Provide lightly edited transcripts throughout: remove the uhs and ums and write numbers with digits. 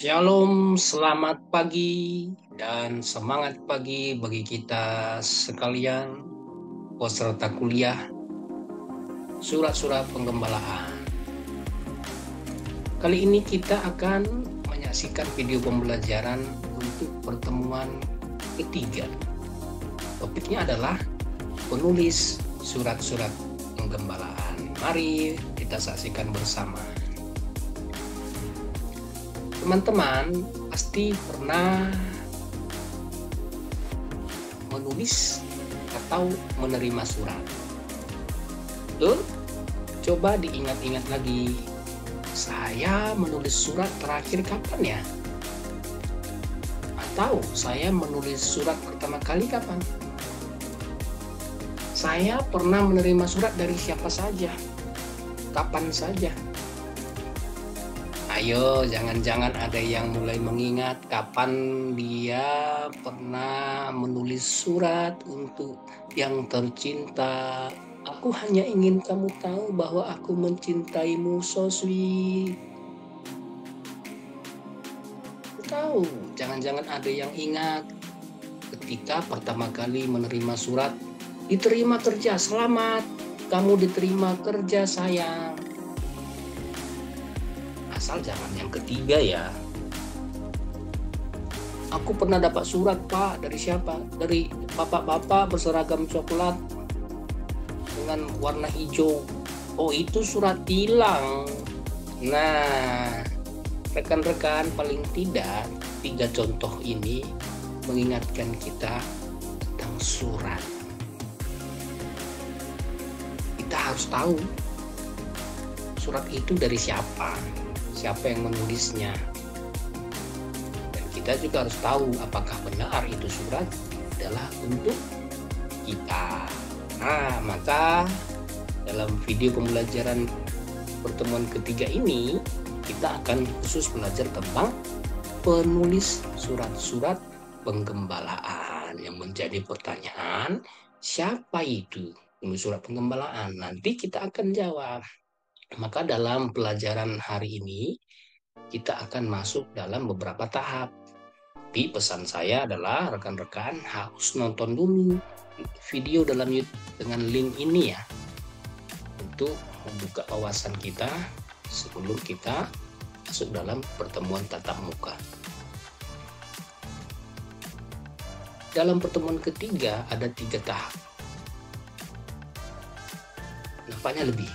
Shalom, selamat pagi dan semangat pagi bagi kita sekalian peserta kuliah surat-surat penggembalaan. Kali ini kita akan menyaksikan video pembelajaran untuk pertemuan ketiga. Topiknya adalah penulis surat-surat penggembalaan. Mari kita saksikan bersama. Teman-teman pasti pernah menulis atau menerima surat. Betul? Coba diingat-ingat lagi. Saya menulis surat terakhir kapan ya? Atau saya menulis surat pertama kali kapan? Saya pernah menerima surat dari siapa saja? Kapan saja? Ayo, jangan-jangan ada yang mulai mengingat kapan dia pernah menulis surat untuk yang tercinta. Aku hanya ingin kamu tahu bahwa aku mencintaimu, so sweet. Tahu, jangan-jangan ada yang ingat ketika pertama kali menerima surat, diterima kerja, selamat, kamu diterima kerja sayang. Asal jangan yang ketiga ya. Aku pernah dapat surat Pak, dari siapa? Dari bapak-bapak berseragam coklat dengan warna hijau. Oh, itu surat tilang. Nah, rekan-rekan, paling tidak 3 contoh ini mengingatkan kita tentang surat. Kita harus tahu surat itu dari siapa yang menulisnya. Dan kita juga harus tahu apakah benar itu surat adalah untuk kita. Nah, maka dalam video pembelajaran pertemuan ketiga ini, kita akan khusus belajar tentang penulis surat-surat penggembalaan. Yang menjadi pertanyaan, siapa itu penulis surat penggembalaan? Nanti kita akan jawab. Maka dalam pelajaran hari ini, kita akan masuk dalam beberapa tahap. Tapi pesan saya adalah rekan-rekan harus nonton dulu video dalam YouTube dengan link ini ya, untuk membuka wawasan kita sebelum kita masuk dalam pertemuan tatap muka. Dalam pertemuan ketiga ada 3 tahap. Nampaknya lebih.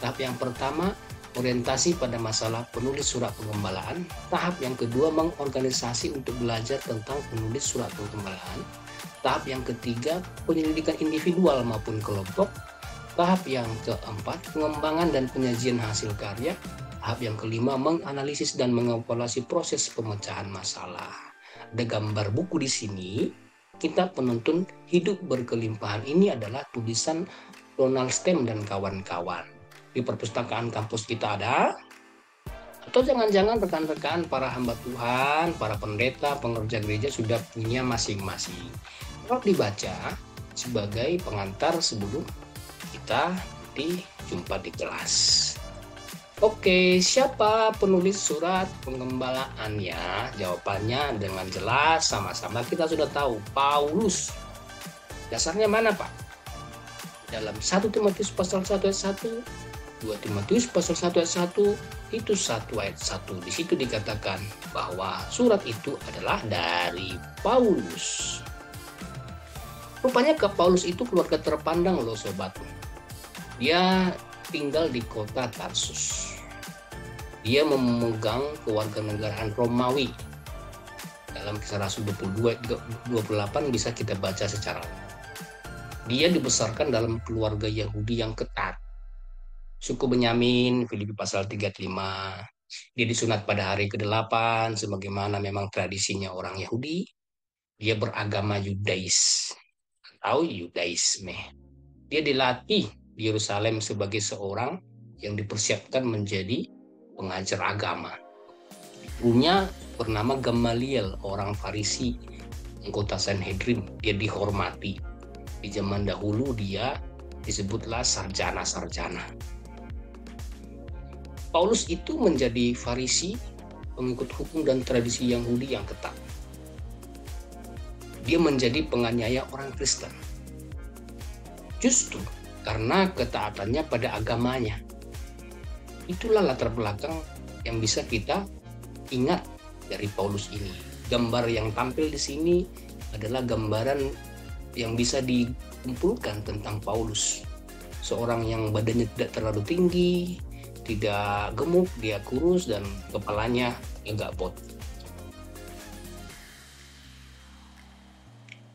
Tahap yang pertama, orientasi pada masalah penulis surat penggembalaan. Tahap yang kedua, mengorganisasi untuk belajar tentang penulis surat penggembalaan. Tahap yang ketiga, penyelidikan individual maupun kelompok. Tahap yang keempat, pengembangan dan penyajian hasil karya. Tahap yang kelima, menganalisis dan mengevaluasi proses pemecahan masalah. Ada gambar buku di sini. Kitab Penuntun Hidup Berkelimpahan ini adalah tulisan Donald Stem dan kawan-kawan. Di perpustakaan kampus kita ada, atau jangan-jangan rekan-rekan para hamba Tuhan, para pendeta, pengerja gereja sudah punya masing-masing. Dapat dibaca sebagai pengantar sebelum kita nanti jumpa di kelas. Oke, siapa penulis surat pengembalaannya? Jawabannya dengan jelas, sama-sama kita sudah tahu, Paulus. Dasarnya mana, Pak? Dalam 1 Timotius pasal 1 ayat 1, 2 Timotius pasal 1 ayat 1, itu 1 ayat 1. Di situ dikatakan bahwa surat itu adalah dari Paulus. Rupanya ke Paulus itu keluarga terpandang loh sobat. Dia tinggal di kota Tarsus. Dia memegang kewarganegaraan Romawi. Dalam Kisah Rasul 22-28 bisa kita baca secara. Dia dibesarkan dalam keluarga Yahudi yang ketat. Suku Benyamin, Filipi pasal 35. Dia disunat pada hari ke-8, sebagaimana memang tradisinya orang Yahudi. Dia beragama Yudais, atau Yudaisme. Dia dilatih di Yerusalem sebagai seorang yang dipersiapkan menjadi pengajar agama. Gurunya bernama Gamaliel, orang Farisi, anggota Sanhedrin. Dia dihormati. Di zaman dahulu dia disebutlah sarjana-sarjana. Paulus itu menjadi Farisi, pengikut hukum dan tradisi Yahudi yang ketat. Dia menjadi penganiaya orang Kristen. Justru karena ketaatannya pada agamanya. Itulah latar belakang yang bisa kita ingat dari Paulus ini. Gambar yang tampil di sini adalah gambaran yang bisa dikumpulkan tentang Paulus. Seorang yang badannya tidak terlalu tinggi, tidak gemuk, dia kurus dan kepalanya agak botak.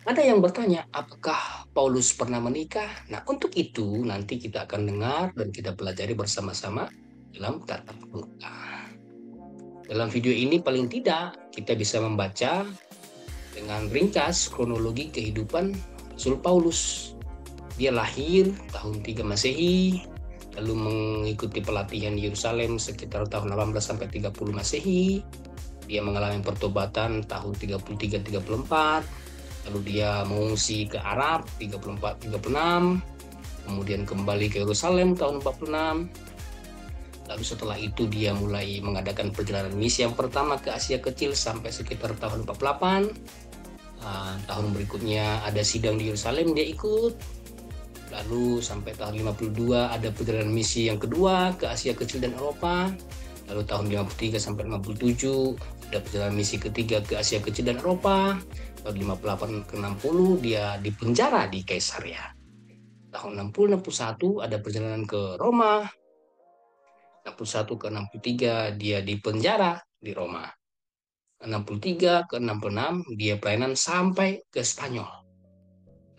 Ada yang bertanya, apakah Paulus pernah menikah? Nah, untuk itu nanti kita akan dengar dan kita pelajari bersama-sama dalam tatap muka. Dalam video ini paling tidak kita bisa membaca dengan ringkas kronologi kehidupan Rasul Paulus. Dia lahir tahun 3 Masehi, lalu mengikuti pelatihan di Yerusalem sekitar tahun 18 sampai 30 Masehi. Dia mengalami pertobatan tahun 33-34. Lalu dia mengungsi ke Arab 34-36, kemudian kembali ke Yerusalem tahun 46. Lalu setelah itu dia mulai mengadakan perjalanan misi yang pertama ke Asia Kecil sampai sekitar tahun 48. Tahun berikutnya ada sidang di Yerusalem, dia ikut. Lalu sampai tahun 52 ada perjalanan misi yang kedua ke Asia Kecil dan Eropa. Lalu tahun 53 sampai 57 ada perjalanan misi ketiga ke Asia Kecil dan Eropa. Tahun 58 ke 60 dia dipenjara di Kaisaria. Tahun 60-61 ada perjalanan ke Roma. 61 ke 63 dia dipenjara di Roma. 63 ke 66 dia pelayanan sampai ke Spanyol.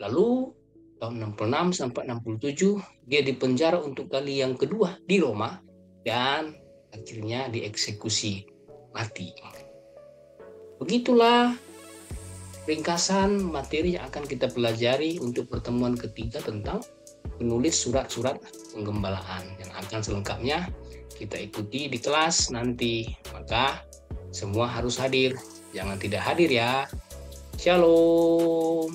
Lalu tahun 66 sampai 67 dia dipenjara untuk kali yang kedua di Roma dan akhirnya dieksekusi mati. Begitulah ringkasan materi yang akan kita pelajari untuk pertemuan ketiga tentang menulis surat-surat penggembalaan, yang akan selengkapnya kita ikuti di kelas nanti. Maka semua harus hadir, jangan tidak hadir ya. Shalom.